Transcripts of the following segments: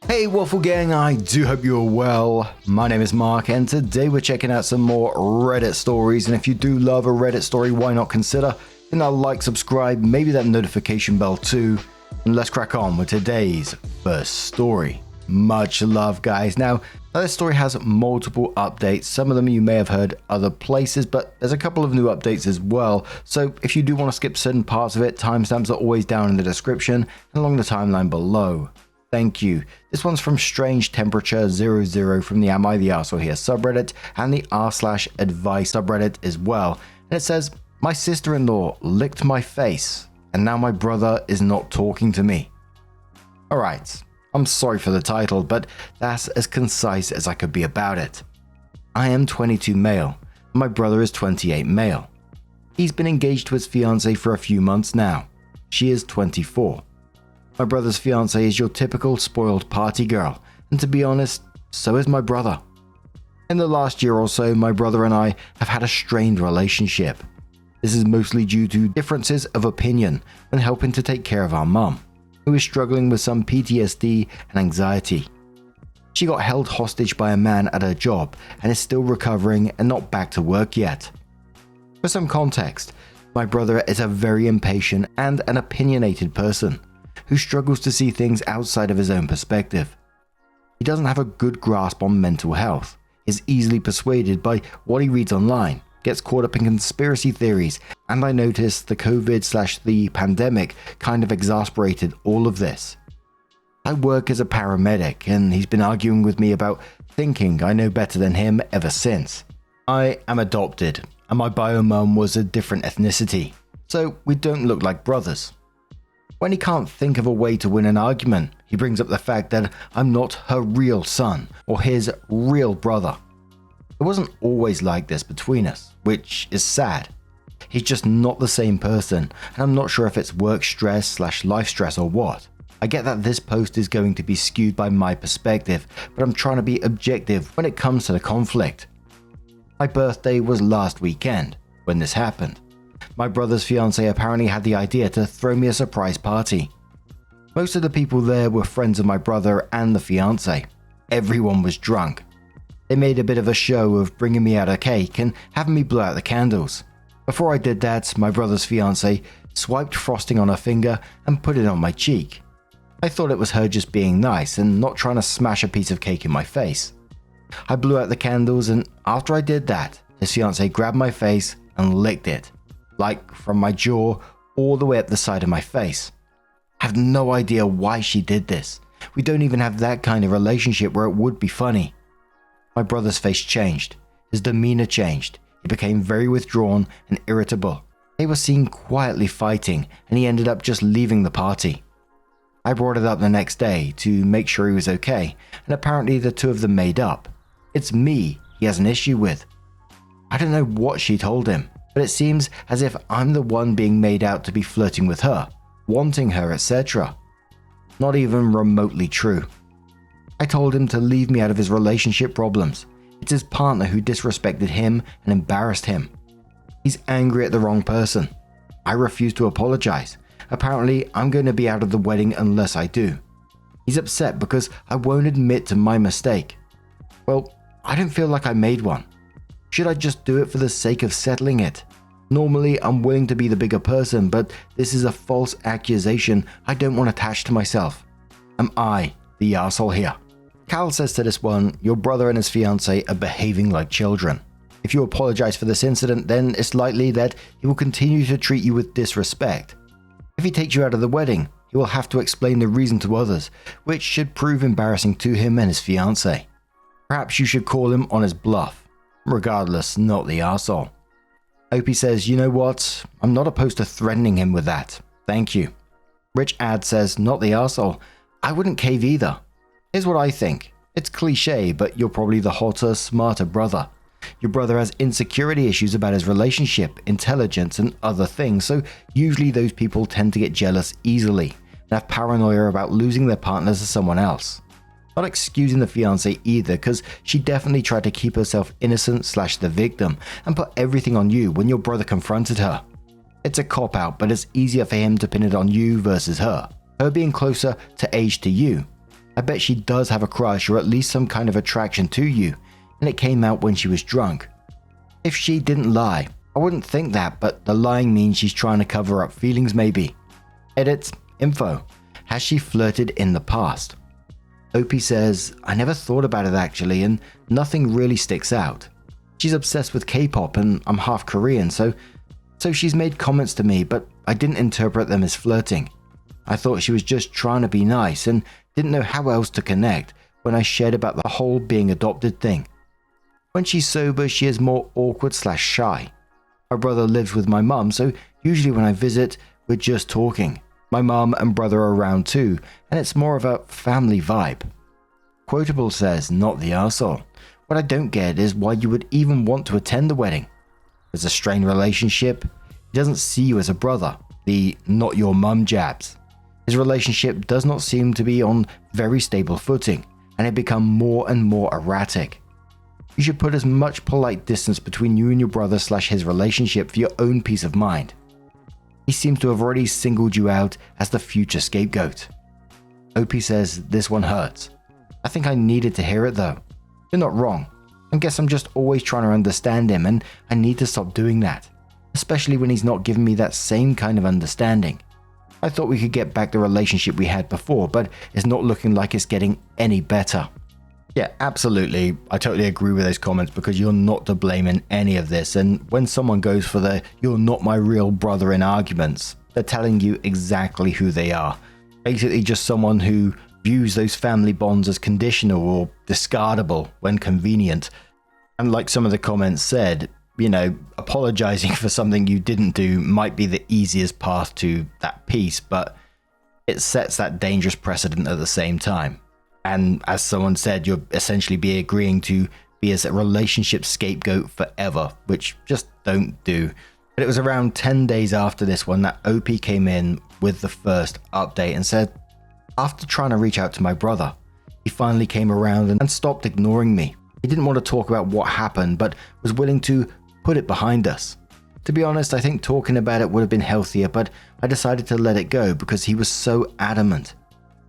Hey Waffle Gang, I do hope you're well. My name is Mark and today we're checking out some more Reddit stories, and if you do love a Reddit story, why not consider hitting that like, subscribe, maybe that notification bell too, and let's crack on with today's first story. Much love guys. Now this story has multiple updates, some of them you may have heard other places, but there's a couple of new updates as well, so if you do want to skip certain parts of it, timestamps are always down in the description and along the timeline below. Thank you. This one's from Strange Temperature 00 from the Am I the Arsehole Here subreddit and the r/advice subreddit as well. And it says, my sister-in-law licked my face and now my brother is not talking to me. Alright, I'm sorry for the title, but that's as concise as I could be about it. I am 22 male, and my brother is 28 male. He's been engaged to his fiancée for a few months now. She is 24. My brother's fiancée is your typical spoiled party girl, and to be honest, so is my brother. In the last year or so, my brother and I have had a strained relationship. This is mostly due to differences of opinion when helping to take care of our mum, who is struggling with some PTSD and anxiety. She got held hostage by a man at her job and is still recovering and not back to work yet. For some context, my brother is a very impatient and an opinionated person who struggles to see things outside of his own perspective. He doesn't have a good grasp on mental health, is easily persuaded by what he reads online, gets caught up in conspiracy theories, and I noticed the COVID/the pandemic kind of exasperated all of this. I work as a paramedic and he's been arguing with me about thinking I know better than him ever since. I am adopted and my bio mum was a different ethnicity, so we don't look like brothers. When he can't think of a way to win an argument, he brings up the fact that I'm not her real son or his real brother. It wasn't always like this between us, which is sad. He's just not the same person, and I'm not sure if it's work stress/life stress or what. I get that this post is going to be skewed by my perspective, but I'm trying to be objective when it comes to the conflict. My birthday was last weekend when this happened. My brother's fiancée apparently had the idea to throw me a surprise party. Most of the people there were friends of my brother and the fiancée. Everyone was drunk. They made a bit of a show of bringing me out a cake and having me blow out the candles. Before I did that, my brother's fiancée swiped frosting on her finger and put it on my cheek. I thought it was her just being nice and not trying to smash a piece of cake in my face. I blew out the candles, and after I did that, his fiancée grabbed my face and licked it. Like from my jaw all the way up the side of my face. I have no idea why she did this. We don't even have that kind of relationship where it would be funny. My brother's face changed. His demeanor changed. He became very withdrawn and irritable. They were seen quietly fighting and he ended up just leaving the party. I brought it up the next day to make sure he was okay, and apparently the two of them made up. It's me he has an issue with. I don't know what she told him, but it seems as if I'm the one being made out to be flirting with her, wanting her, etc. Not even remotely true. I told him to leave me out of his relationship problems. It's his partner who disrespected him and embarrassed him. He's angry at the wrong person. I refuse to apologize. Apparently, I'm going to be out of the wedding unless I do. He's upset because I won't admit to my mistake. Well, I don't feel like I made one. Should I just do it for the sake of settling it? Normally, I'm willing to be the bigger person, but this is a false accusation I don't want attached to myself. Am I the arsehole here? Cal says to this one, your brother and his fiancée are behaving like children. If you apologize for this incident, then it's likely that he will continue to treat you with disrespect. If he takes you out of the wedding, he will have to explain the reason to others, which should prove embarrassing to him and his fiancée. Perhaps you should call him on his bluff. Regardless, not the arsehole. Opie says, you know what? I'm not opposed to threatening him with that. Thank you. Rich Ad says, not the arsehole. I wouldn't cave either. Here's what I think. It's cliche, but you're probably the hotter, smarter brother. Your brother has insecurity issues about his relationship, intelligence, and other things, so usually those people tend to get jealous easily and have paranoia about losing their partners to someone else. Not excusing the fiancée either, because she definitely tried to keep herself innocent/the victim and put everything on you when your brother confronted her. It's a cop-out, but it's easier for him to pin it on you versus her. Her being closer to age to you. I bet she does have a crush or at least some kind of attraction to you, and it came out when she was drunk. If she didn't lie, I wouldn't think that, but the lying means she's trying to cover up feelings maybe. Edit. Info. Has she flirted in the past? Opie says, I never thought about it actually, and nothing really sticks out. She's obsessed with K-pop and I'm half Korean, so she's made comments to me, but I didn't interpret them as flirting. I thought she was just trying to be nice and didn't know how else to connect when I shared about the whole being adopted thing. When she's sober, she is more awkward/shy. My brother lives with my mum, so usually when I visit, we're just talking. My mum and brother are around too, and it's more of a family vibe. Quotable says, not the arsehole. What I don't get is why you would even want to attend the wedding. There's a strained relationship. He doesn't see you as a brother. The not your mum jabs. His relationship does not seem to be on very stable footing, and it become more and more erratic. You should put as much polite distance between you and your brother/his relationship for your own peace of mind. He seems to have already singled you out as the future scapegoat. Opie says, this one hurts. I think I needed to hear it though. You're not wrong. I guess I'm just always trying to understand him and I need to stop doing that. Especially when he's not giving me that same kind of understanding. I thought we could get back the relationship we had before, but it's not looking like it's getting any better. Yeah, absolutely. I totally agree with those comments because you're not to blame in any of this. And when someone goes for the "you're not my real brother" in arguments, they're telling you exactly who they are. Basically just someone who views those family bonds as conditional or discardable when convenient. And like some of the comments said, apologizing for something you didn't do might be the easiest path to that peace, but it sets that dangerous precedent at the same time. And as someone said, you'll essentially be agreeing to be as a relationship scapegoat forever, which just don't do. But it was around 10 days after this one that OP came in with the first update and said, after trying to reach out to my brother, he finally came around and stopped ignoring me. He didn't want to talk about what happened, but was willing to put it behind us. To be honest, I think talking about it would have been healthier, but I decided to let it go because he was so adamant.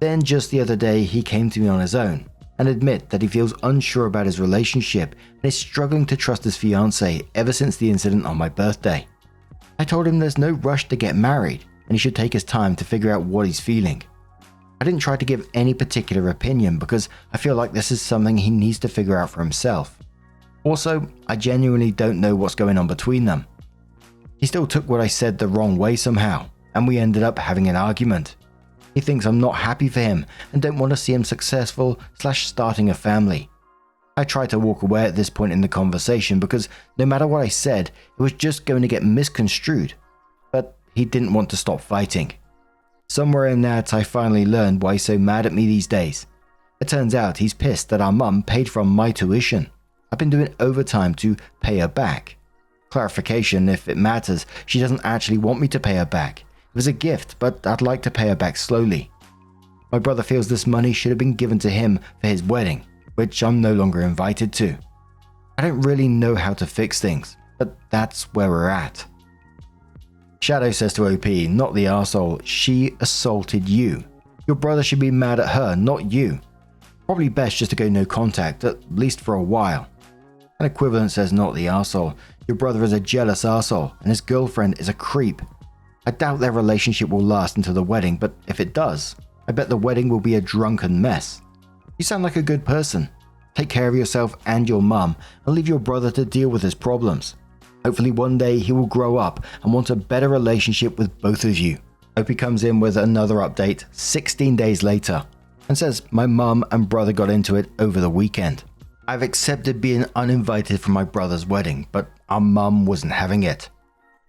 Then just the other day, he came to me on his own and admit that he feels unsure about his relationship and is struggling to trust his fiancée ever since the incident on my birthday. I told him there's no rush to get married and he should take his time to figure out what he's feeling. I didn't try to give any particular opinion because I feel like this is something he needs to figure out for himself. Also, I genuinely don't know what's going on between them. He still took what I said the wrong way somehow, and we ended up having an argument. He thinks I'm not happy for him and don't want to see him successful/starting a family. I tried to walk away at this point in the conversation because no matter what I said, it was just going to get misconstrued. But he didn't want to stop fighting. Somewhere in that, I finally learned why he's so mad at me these days. It turns out he's pissed that our mum paid from my tuition. I've been doing overtime to pay her back. Clarification, if it matters, she doesn't actually want me to pay her back. It was a gift, but I'd like to pay her back slowly. My brother feels this money should have been given to him for his wedding, which I'm no longer invited to. I don't really know how to fix things, but that's where we're at. Shadow says to OP, not the arsehole, she assaulted you. Your brother should be mad at her, not you. Probably best just to go no contact, at least for a while. An equivalent says not the arsehole. Your brother is a jealous arsehole, and his girlfriend is a creep. I doubt their relationship will last until the wedding, but if it does, I bet the wedding will be a drunken mess. You sound like a good person. Take care of yourself and your mum, and leave your brother to deal with his problems. Hopefully one day he will grow up and want a better relationship with both of you. Opie comes in with another update 16 days later and says my mum and brother got into it over the weekend. I've accepted being uninvited for my brother's wedding, but our mum wasn't having it.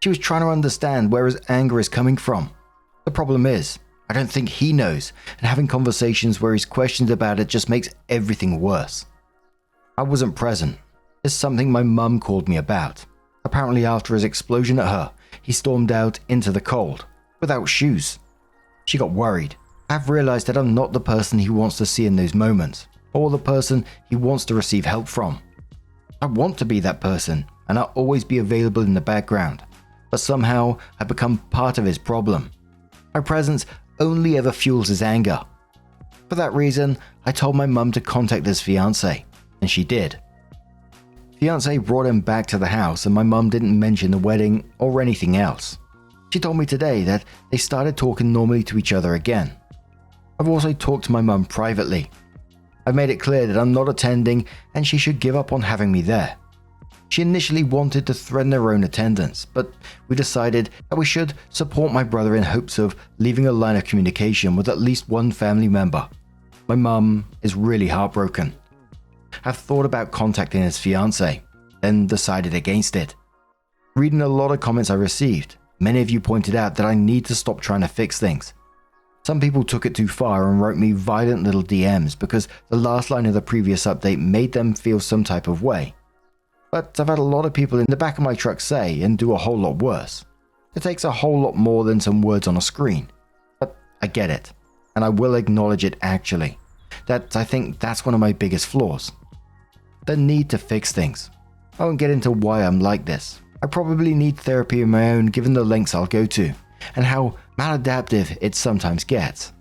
She was trying to understand where his anger is coming from. The problem is, I don't think he knows, and having conversations where he's questioned about it just makes everything worse. I wasn't present. It's something my mum called me about. Apparently after his explosion at her, he stormed out into the cold, without shoes. She got worried. I've realized that I'm not the person he wants to see in those moments, or the person he wants to receive help from. I want to be that person, and I'll always be available in the background, but somehow I've become part of his problem. My presence only ever fuels his anger. For that reason, I told my mum to contact this fiancé, and she did. Fiancé brought him back to the house and my mum didn't mention the wedding or anything else. She told me today that they started talking normally to each other again. I've also talked to my mum privately. I've made it clear that I'm not attending and she should give up on having me there. She initially wanted to threaten her own attendance, but we decided that we should support my brother in hopes of leaving a line of communication with at least one family member. My mum is really heartbroken. I've thought about contacting his fiancé, then decided against it. Reading a lot of comments I received, many of you pointed out that I need to stop trying to fix things. Some people took it too far and wrote me violent little DMs because the last line of the previous update made them feel some type of way. But I've had a lot of people in the back of my truck say and do a whole lot worse. It takes a whole lot more than some words on a screen. But I get it, and I will acknowledge it actually. That I think that's one of my biggest flaws. The need to fix things. I won't get into why I'm like this. I probably need therapy of my own given the lengths I'll go to, and how maladaptive it sometimes gets.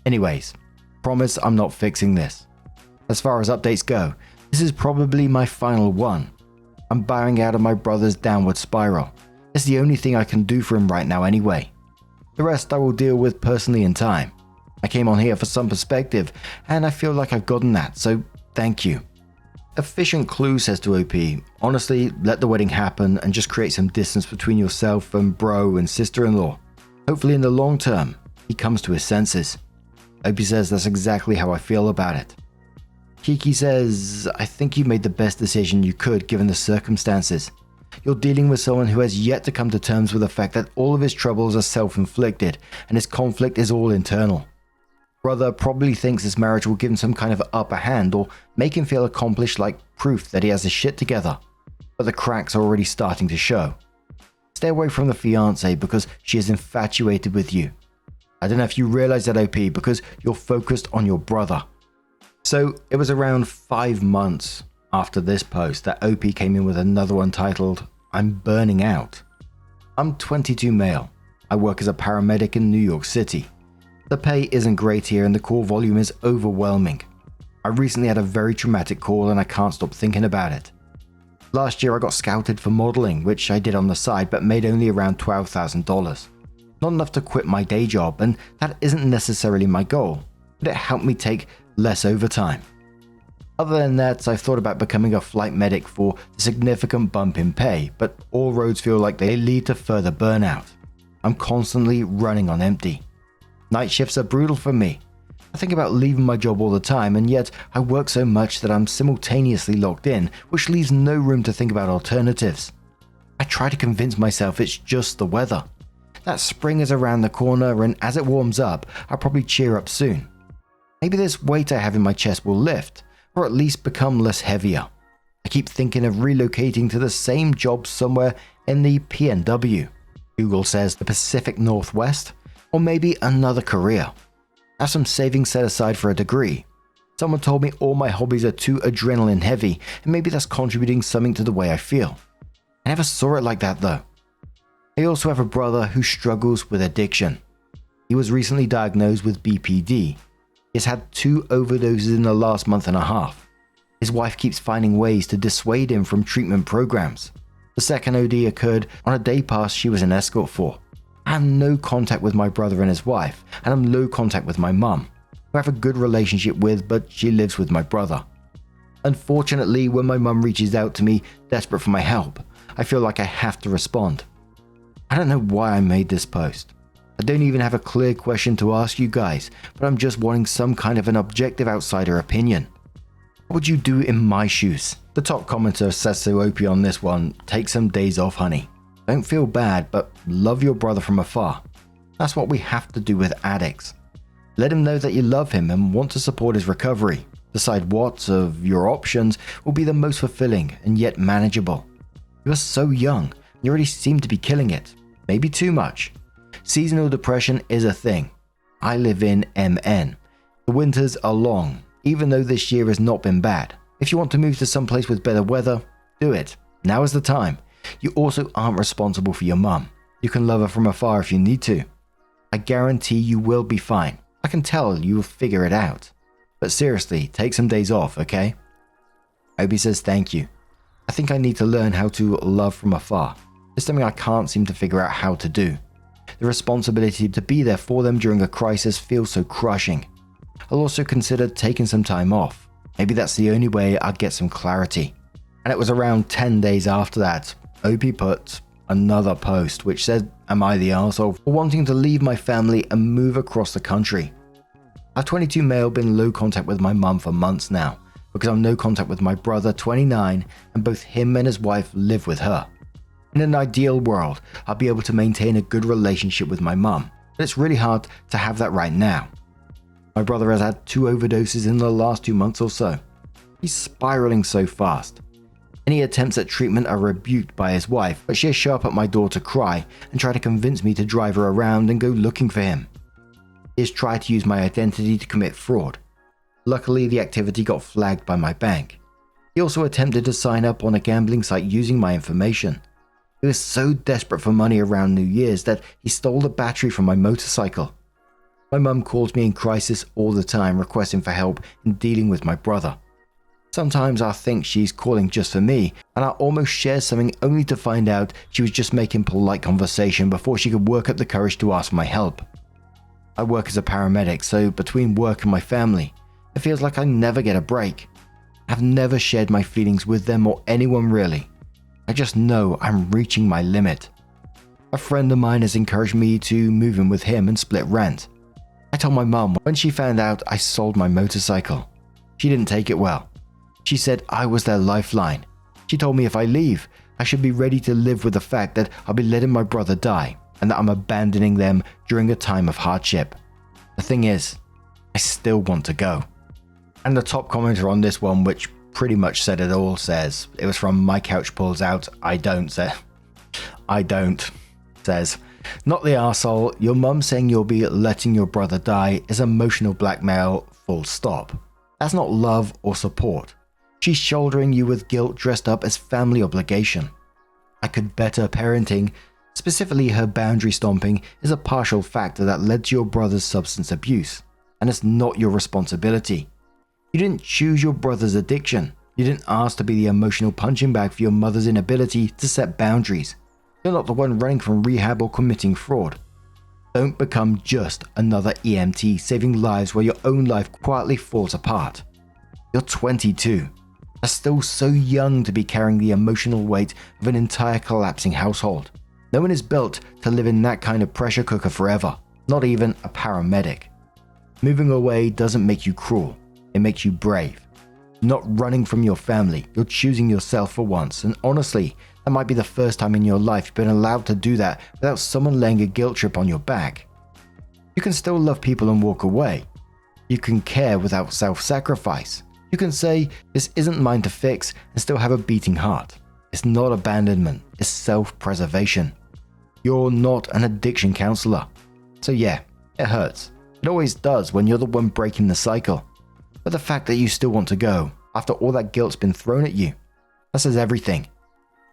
Anyways, promise I'm not fixing this. As far as updates go, this is probably my final one. I'm bowing out of my brother's downward spiral. It's the only thing I can do for him right now anyway. The rest I will deal with personally in time. I came on here for some perspective, and I feel like I've gotten that, so thank you. Efficient Clue says to OP, honestly, let the wedding happen and just create some distance between yourself and bro and sister-in-law. Hopefully in the long term, he comes to his senses. OP says that's exactly how I feel about it. Kiki says, I think you made the best decision you could given the circumstances. You're dealing with someone who has yet to come to terms with the fact that all of his troubles are self-inflicted and his conflict is all internal. Brother probably thinks this marriage will give him some kind of upper hand or make him feel accomplished like proof that he has his shit together. But the cracks are already starting to show. Stay away from the fiancé because she is infatuated with you. I don't know if you realize that, OP, because you're focused on your brother. So it was around 5 months after this post that OP came in with another one titled, I'm burning out. I'm 22 male. I work as a paramedic in New York City. The pay isn't great here and the call volume is overwhelming. I recently had a very traumatic call and I can't stop thinking about it. Last year I got scouted for modeling, which I did on the side but made only around $12,000. Not enough to quit my day job, and that isn't necessarily my goal, but it helped me take less overtime. Other than that, I've thought about becoming a flight medic for the significant bump in pay, but all roads feel like they lead to further burnout. I'm constantly running on empty. Night shifts are brutal for me. I think about leaving my job all the time, and yet I work so much that I'm simultaneously locked in, which leaves no room to think about alternatives. I try to convince myself it's just the weather. That spring is around the corner, and as it warms up, I'll probably cheer up soon. Maybe this weight I have in my chest will lift, or at least become less heavier. I keep thinking of relocating to the same job somewhere in the PNW. Google says the Pacific Northwest, or maybe another career. Have some savings set aside for a degree. Someone told me all my hobbies are too adrenaline heavy, and maybe that's contributing something to the way I feel. I never saw it like that though. I also have a brother who struggles with addiction. He was recently diagnosed with BPD. He has had 2 overdoses in the last month and a half. His wife keeps finding ways to dissuade him from treatment programs. The second OD occurred on a day pass she was an escort for. I have no contact with my brother and his wife, and I'm low contact with my mum, who I have a good relationship with, but she lives with my brother. Unfortunately, when my mum reaches out to me, desperate for my help, I feel like I have to respond. I don't know why I made this post. I don't even have a clear question to ask you guys, but I'm just wanting some kind of an objective outsider opinion. What would you do in my shoes? The top commenter says to OP on this one, take some days off, honey. Don't feel bad, but love your brother from afar. That's what we have to do with addicts. Let him know that you love him and want to support his recovery. Decide what of your options will be the most fulfilling and yet manageable. You are so young, you already seem to be killing it. Maybe too much. Seasonal depression is a thing. I live in MN. The winters are long, even though this year has not been bad. If you want to move to some place with better weather, do it. Now is the time. You also aren't responsible for your mum. You can love her from afar if you need to. I guarantee you will be fine. I can tell you will figure it out. But seriously, take some days off, okay? Opie says thank you. I think I need to learn how to love from afar. It's something I can't seem to figure out how to do. The responsibility to be there for them during a crisis feels so crushing. I'll also consider taking some time off. Maybe that's the only way I'd get some clarity. And it was around 10 days after that, Opie put another post which said, am I the arsehole for wanting to leave my family and move across the country? I've 22 male been in low contact with my mum for months now, because I'm no contact with my brother 29 and both him and his wife live with her. In an ideal world, I'd be able to maintain a good relationship with my mum, but it's really hard to have that right now. My brother has had 2 overdoses in the last 2 months or so. He's spiraling so fast. Any attempts at treatment are rebuked by his wife, but she'll show up at my door to cry and try to convince me to drive her around and go looking for him. He has tried to use my identity to commit fraud. Luckily, the activity got flagged by my bank. He also attempted to sign up on a gambling site using my information. He was so desperate for money around New Year's that he stole the battery from my motorcycle. My mum calls me in crisis all the time requesting for help in dealing with my brother. Sometimes I think she's calling just for me, and I almost share something only to find out she was just making polite conversation before she could work up the courage to ask for my help. I work as a paramedic, so between work and my family, it feels like I never get a break. I've never shared my feelings with them or anyone really. I just know I'm reaching my limit. A friend of mine has encouraged me to move in with him and split rent. I told my mum when she found out I sold my motorcycle. She didn't take it well. She said I was their lifeline. She told me if I leave, I should be ready to live with the fact that I'll be letting my brother die and that I'm abandoning them during a time of hardship. The thing is, I still want to go. And the top commenter on this one, which pretty much said it all, says, it was from My Couch Pulls Out, I don't, says, not the arsehole, your mum saying you'll be letting your brother die is emotional blackmail, full stop. That's not love or support. She's shouldering you with guilt dressed up as family obligation. I could bet her parenting, specifically her boundary stomping, is a partial factor that led to your brother's substance abuse, and it's not your responsibility. You didn't choose your brother's addiction. You didn't ask to be the emotional punching bag for your mother's inability to set boundaries. You're not the one running from rehab or committing fraud. Don't become just another EMT saving lives while your own life quietly falls apart. You're 22. Are still so young to be carrying the emotional weight of an entire collapsing household. No one is built to live in that kind of pressure cooker forever, not even a paramedic. Moving away doesn't make you cruel, it makes you brave. You're not running from your family, you're choosing yourself for once, and honestly, that might be the first time in your life you've been allowed to do that without someone laying a guilt trip on your back. You can still love people and walk away. You can care without self-sacrifice. You can say, this isn't mine to fix, and still have a beating heart. It's not abandonment, it's self-preservation. You're not an addiction counselor. So yeah, it hurts. It always does when you're the one breaking the cycle. But the fact that you still want to go, after all that guilt's been thrown at you, that says everything.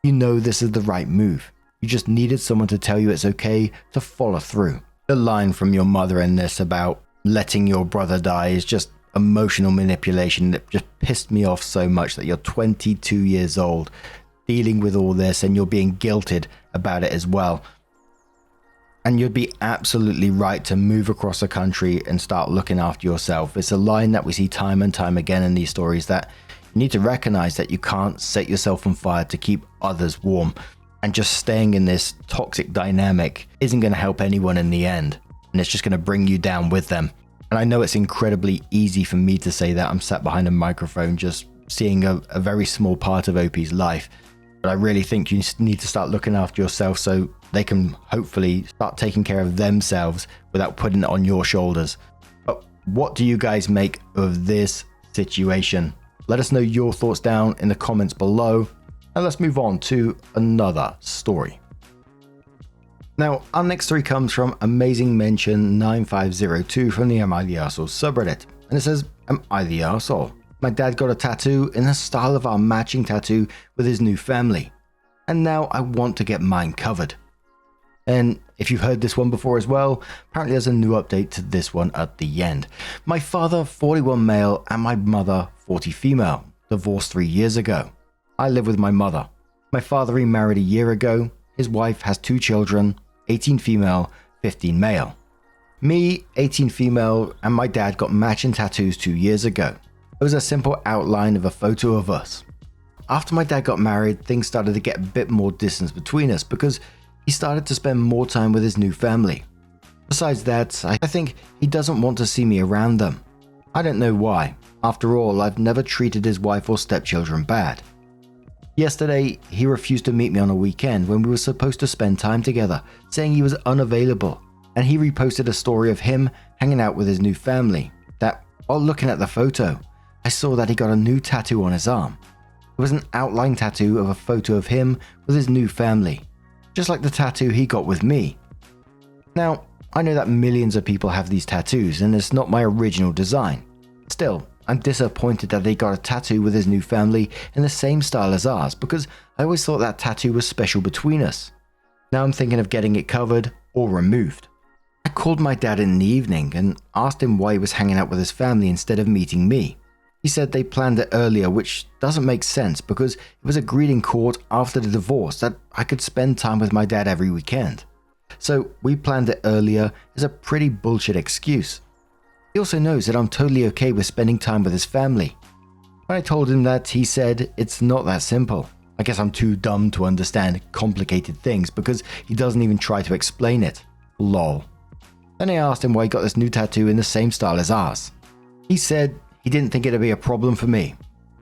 You know this is the right move. You just needed someone to tell you it's okay to follow through. The line from your mother in this about letting your brother die is just emotional manipulation that just pissed me off so much, that you're 22 years old dealing with all this and you're being guilted about it as well. And you'd be absolutely right to move across the country and start looking after yourself. It's a line that we see time and time again in these stories, that you need to recognize that you can't set yourself on fire to keep others warm. And just staying in this toxic dynamic isn't going to help anyone in the end. And it's just going to bring you down with them. And I know it's incredibly easy for me to say that. I'm sat behind a microphone just seeing a very small part of Opie's life. But I really think you need to start looking after yourself so they can hopefully start taking care of themselves without putting it on your shoulders. But what do you guys make of this situation? Let us know your thoughts down in the comments below. And let's move on to another story. Now, our next story comes from Amazing Mention 9502 from the Am I the Arsehole subreddit. And it says, Am I the Arsehole? My dad got a tattoo in the style of our matching tattoo with his new family. And now I want to get mine covered. And if you've heard this one before as well, apparently there's a new update to this one at the end. My father, 41 male, and my mother, 40 female, divorced 3 years ago. I live with my mother. My father remarried a year ago. His wife has 2 children, 18 female, 15 male. Me, 18 female, and my dad got matching tattoos 2 years ago. It was a simple outline of a photo of us. After my dad got married, things started to get a bit more distance between us because he started to spend more time with his new family. Besides that, I think he doesn't want to see me around them. I don't know why. After all, I've never treated his wife or stepchildren bad. Yesterday, he refused to meet me on a weekend when we were supposed to spend time together, saying he was unavailable, and he reposted a story of him hanging out with his new family. That, while looking at the photo, I saw that he got a new tattoo on his arm. It was an outline tattoo of a photo of him with his new family, just like the tattoo he got with me. Now, I know that millions of people have these tattoos and it's not my original design. Still, I'm disappointed that they got a tattoo with his new family in the same style as ours because I always thought that tattoo was special between us. Now I'm thinking of getting it covered or removed. I called my dad in the evening and asked him why he was hanging out with his family instead of meeting me. He said they planned it earlier, which doesn't make sense because it was agreed in court after the divorce that I could spend time with my dad every weekend. So we planned it earlier is a pretty bullshit excuse. He also knows that I'm totally okay with spending time with his family. When I told him that, he said it's not that simple. I guess I'm too dumb to understand complicated things because he doesn't even try to explain it. Lol. Then I asked him why he got this new tattoo in the same style as ours. He said he didn't think it'd be a problem for me.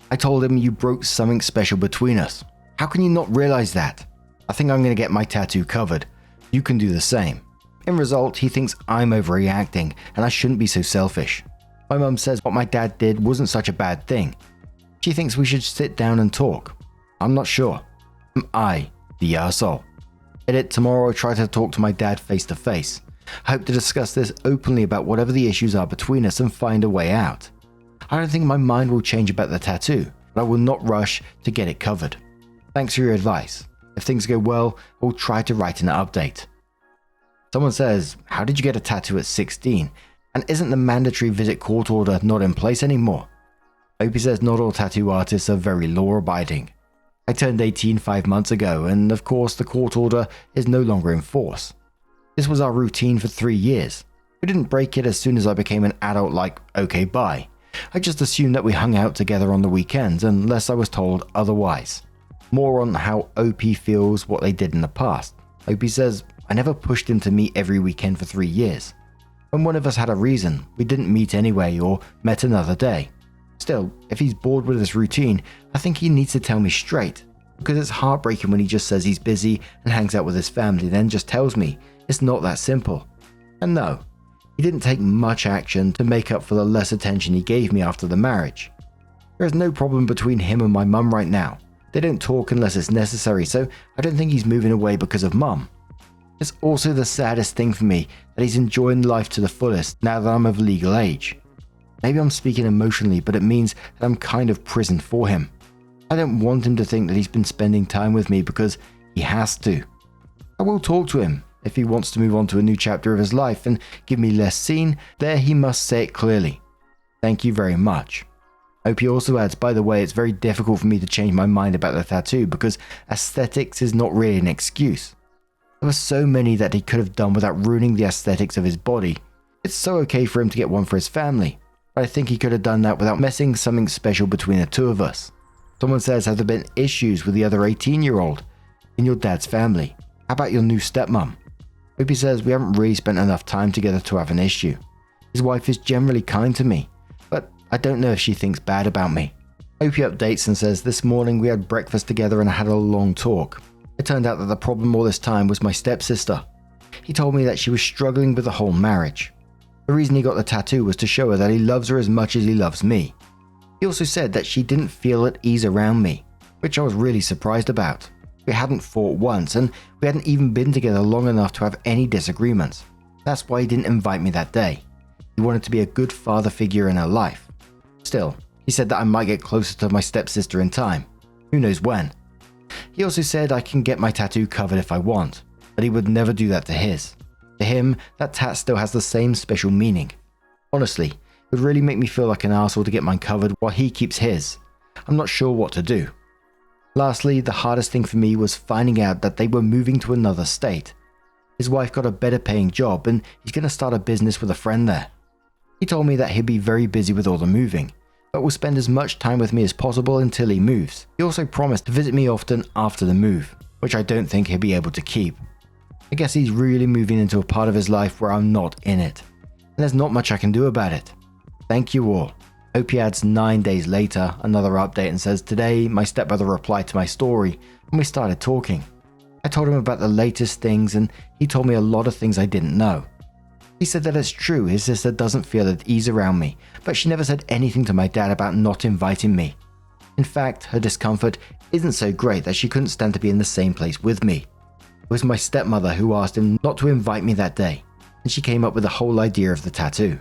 I told him you broke something special between us. How can you not realize that? I think I'm going to get my tattoo covered. You can do the same. In result, he thinks I'm overreacting and I shouldn't be so selfish. My mum says what my dad did wasn't such a bad thing. She thinks we should sit down and talk. I'm not sure. Am I the arsehole? Edit, tomorrow I'll try to talk to my dad face to face. I hope to discuss this openly about whatever the issues are between us and find a way out. I don't think my mind will change about the tattoo, but I will not rush to get it covered. Thanks for your advice. If things go well, I'll try to write an update. Someone says, how did you get a tattoo at 16? And isn't the mandatory visit court order not in place anymore? Opie says not all tattoo artists are very law-abiding. I turned 18 5 months ago, and of course the court order is no longer in force. This was our routine for 3 years. We didn't break it as soon as I became an adult like, okay, bye. I just assumed that we hung out together on the weekends unless I was told otherwise. More on how OP feels what they did in the past. OP says, I never pushed him to meet every weekend for 3 years. When one of us had a reason, we didn't meet anyway or met another day. Still, if he's bored with this routine, I think he needs to tell me straight. Because it's heartbreaking when he just says he's busy and hangs out with his family, then just tells me it's not that simple. And no, he didn't take much action to make up for the less attention he gave me after the marriage. There is no problem between him and my mum right now. They don't talk unless it's necessary, so I don't think he's moving away because of mum. It's also the saddest thing for me that he's enjoying life to the fullest now that I'm of legal age. Maybe I'm speaking emotionally, but it means that I'm kind of prisoned for him. I don't want him to think that he's been spending time with me because he has to. I will talk to him. If he wants to move on to a new chapter of his life and give me less scene, there he must say it clearly. Thank you very much. OP also adds, by the way, it's very difficult for me to change my mind about the tattoo because aesthetics is not really an excuse. There were so many that he could have done without ruining the aesthetics of his body. It's so okay for him to get one for his family, but I think he could have done that without messing something special between the two of us. Someone says, have there been issues with the other 18-year-old in your dad's family? How about your new stepmom? Opie says, we haven't really spent enough time together to have an issue. His wife is generally kind to me, but I don't know if she thinks bad about me. Opie updates and says, this morning we had breakfast together and had a long talk. It turned out that the problem all this time was my stepsister. He told me that she was struggling with the whole marriage. The reason he got the tattoo was to show her that he loves her as much as he loves me. He also said that she didn't feel at ease around me, which I was really surprised about. We hadn't fought once, and we hadn't even been together long enough to have any disagreements. That's why he didn't invite me that day. He wanted to be a good father figure in her life. Still, he said that I might get closer to my stepsister in time. Who knows when? He also said I can get my tattoo covered if I want. but he would never do that to his. To him, that tat still has the same special meaning. Honestly, it would really make me feel like an asshole to get mine covered while he keeps his. I'm not sure what to do. Lastly, the hardest thing for me was finding out that they were moving to another state. His wife got a better paying job and he's going to start a business with a friend there. He told me that he'll be very busy with all the moving, but will spend as much time with me as possible until he moves. He also promised to visit me often after the move, which I don't think he'll be able to keep. I guess he's really moving into a part of his life where I'm not in it, and there's not much I can do about it. Thank you all. Opie adds 9 days later another update and says, today my stepbrother replied to my story and we started talking. I told him about the latest things and he told me a lot of things I didn't know. He said that it's true his sister doesn't feel at ease around me, but she never said anything to my dad about not inviting me. In fact, her discomfort isn't so great that she couldn't stand to be in the same place with me. It was my stepmother who asked him not to invite me that day, and she came up with the whole idea of the tattoo.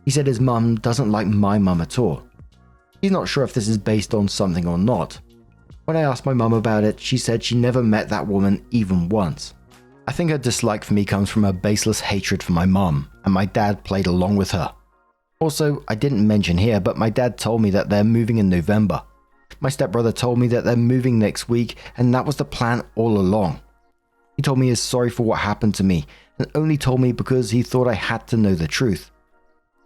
He said his mum doesn't like my mum at all. He's not sure if this is based on something or not. When I asked my mum about it, she said she never met that woman even once. I think her dislike for me comes from her baseless hatred for my mum, and my dad played along with her. Also, I didn't mention here, but my dad told me that they're moving in November. My stepbrother told me that they're moving next week, and that was the plan all along. He told me he's sorry for what happened to me, and only told me because he thought I had to know the truth.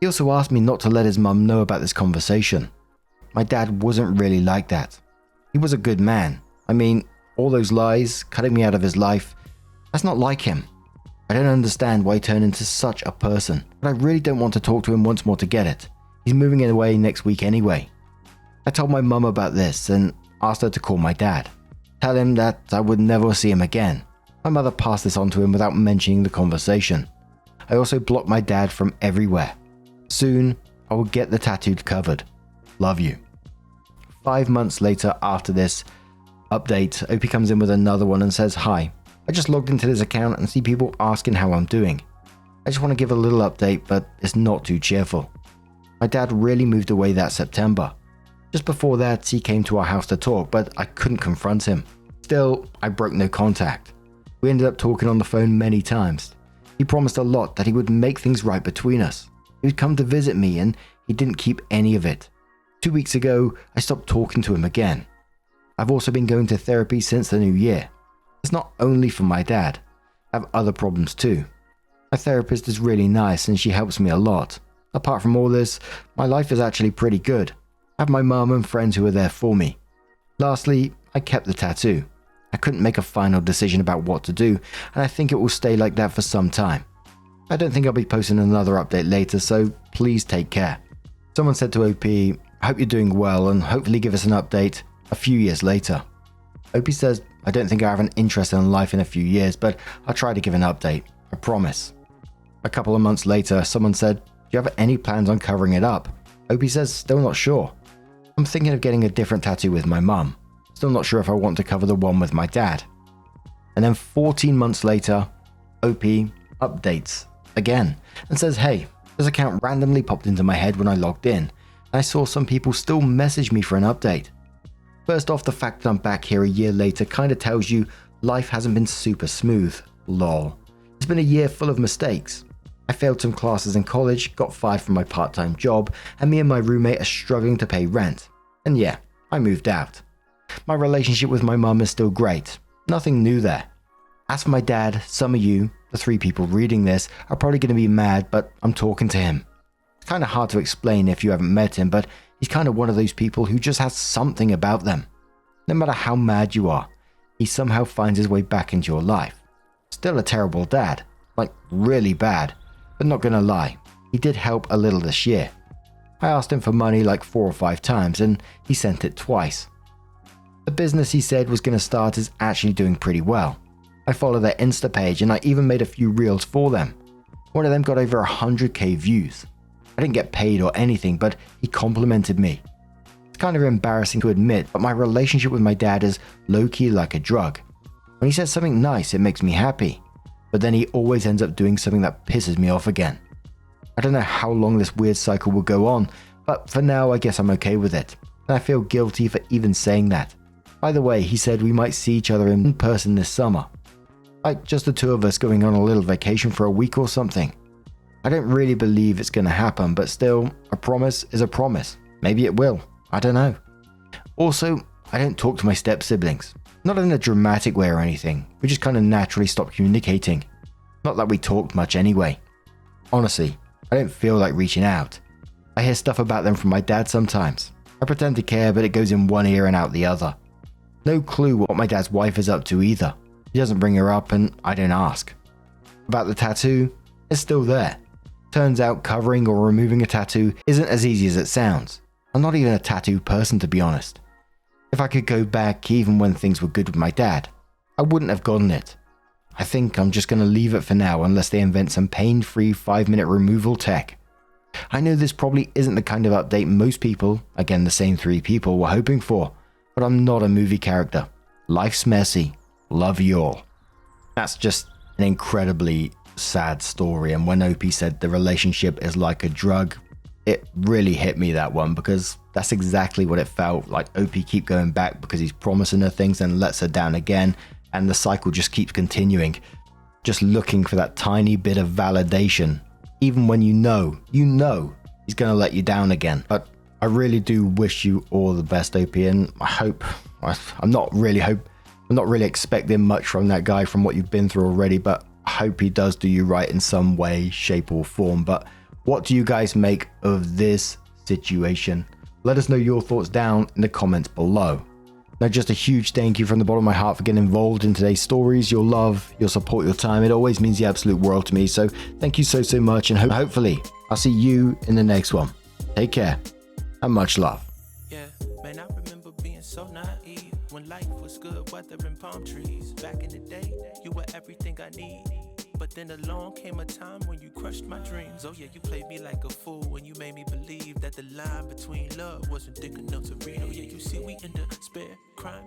He also asked me not to let his mum know about this conversation. My dad wasn't really like that. He was a good man. I mean, all those lies, cutting me out of his life, that's not like him. I don't understand why he turned into such a person, but I really don't want to talk to him once more to get it. He's moving away next week anyway. I told my mum about this and asked her to call my dad. Tell him that I would never see him again. My mother passed this on to him without mentioning the conversation. I also blocked my dad from everywhere. Soon, I will get the tattooed covered. Love you. 5 months later after this update, Opie comes in with another one and says, hi, I just logged into this account and see people asking how I'm doing. I just want to give a little update, but it's not too cheerful. My dad really moved away that September. Just before that, he came to our house to talk, but I couldn't confront him. Still, I broke no contact. We ended up talking on the phone many times. He promised a lot that he would make things right between us. He would come to visit me and he didn't keep any of it. 2 weeks ago, I stopped talking to him again. I've also been going to therapy since the new year. It's not only for my dad. I have other problems too. My therapist is really nice and she helps me a lot. Apart from all this, my life is actually pretty good. I have my mum and friends who are there for me. Lastly, I kept the tattoo. I couldn't make a final decision about what to do, and I think it will stay like that for some time. I don't think I'll be posting another update later, so please take care. Someone said to OP, I hope you're doing well and hopefully give us an update a few years later. OP says, I don't think I have an interest in life in a few years, but I'll try to give an update. I promise. A couple of months later, someone said, do you have any plans on covering it up? OP says, still not sure. I'm thinking of getting a different tattoo with my mum. Still not sure if I want to cover the one with my dad. And then 14 months later, OP updates again and says, hey, this account randomly popped into my head when I logged in, and I saw some people still message me for an update. First off, the fact that I'm back here a year later kind of tells you life hasn't been super smooth, lol. It's been a year full of mistakes. I failed some classes in college, got fired from my part-time job, and me and my roommate are struggling to pay rent. And yeah, I moved out. My relationship with my mum is still great. Nothing new there. As for my dad, some of you, the 3 people reading this, are probably going to be mad, but I'm talking to him. It's kind of hard to explain if you haven't met him, but he's kind of one of those people who just has something about them. No matter how mad you are, he somehow finds his way back into your life. Still a terrible dad, like really bad, but not gonna lie, he did help a little this year. I asked him for money like 4 or 5 times and he sent it twice. The business he said was going to start is actually doing pretty well. I follow their Insta page and I even made a few reels for them. One of them got over 100k views. I didn't get paid or anything, but he complimented me. It's kind of embarrassing to admit, but my relationship with my dad is low-key like a drug. When he says something nice, it makes me happy, but then he always ends up doing something that pisses me off again. I don't know how long this weird cycle will go on, but for now I guess I'm okay with it, and I feel guilty for even saying that. By the way, he said we might see each other in person this summer. Like just the two of us going on a little vacation for a week or something. I don't really believe it's going to happen, but still, a promise is a promise. Maybe it will. I don't know. Also, I don't talk to my step-siblings. Not in a dramatic way or anything. We just kind of naturally stopped communicating. Not that we talked much anyway. Honestly, I don't feel like reaching out. I hear stuff about them from my dad sometimes. I pretend to care, but it goes in one ear and out the other. No clue what my dad's wife is up to either. He doesn't bring her up and I don't ask. About the tattoo, it's still there. Turns out covering or removing a tattoo isn't as easy as it sounds. I'm not even a tattoo person, to be honest. If I could go back even when things were good with my dad, I wouldn't have gotten it. I think I'm just going to leave it for now unless they invent some pain-free 5-minute removal tech. I know this probably isn't the kind of update most people, again the same 3 people, were hoping for, but I'm not a movie character. Life's messy. Love you all. That's just an incredibly sad story, and when OP said the relationship is like a drug, it really hit me, that one, because that's exactly what it felt like. OP keep going back because he's promising her things and lets her down again, and the cycle just keeps continuing, just looking for that tiny bit of validation, even when you know he's going to let you down again. But I really do wish you all the best, OP, and I'm not really expecting much from that guy from what you've been through already, but I hope he does do you right in some way, shape or form. But what do you guys make of this situation? Let us know your thoughts down in the comments below. Now, just a huge thank you from the bottom of my heart for getting involved in today's stories. Your love, your support, your time, it always means the absolute world to me. So thank you so much, and hopefully I'll see you in the next one. Take care and much love. Yeah, man, I remember being so naive when life was good, weather and palm trees. Back in the day, you were everything I need. But then along came a time when you crushed my dreams. Oh yeah, you played me like a fool when you made me believe that the line between love wasn't thick enough to read. Oh yeah, you see we in the spare crime.